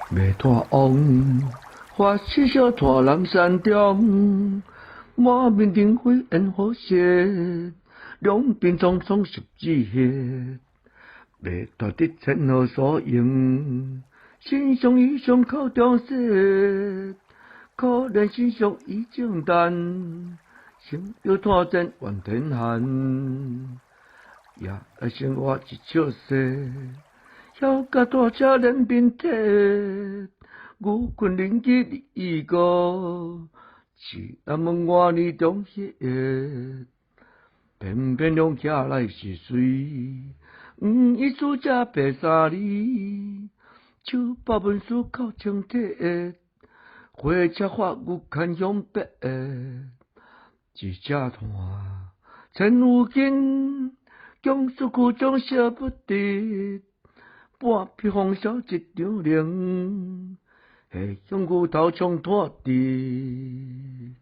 袂拖翁，花痴小拖人山中，满面灯辉烟火色，两边匆匆十指血，袂拖得千号所用，心上已伤口中雪，可怜心上已经淡，心又拖针怨天寒，也爱生活一笑色。晓甲大车连并体，牛群人机日已过，是人问我年中迄个，偏偏拢徛来是水，伊输这白衫哩，手把文书靠清体，火车发牛牵向北，一只团千有斤，强势苦中笑不得。半匹风萧一张铃，下向牛头冲拖地。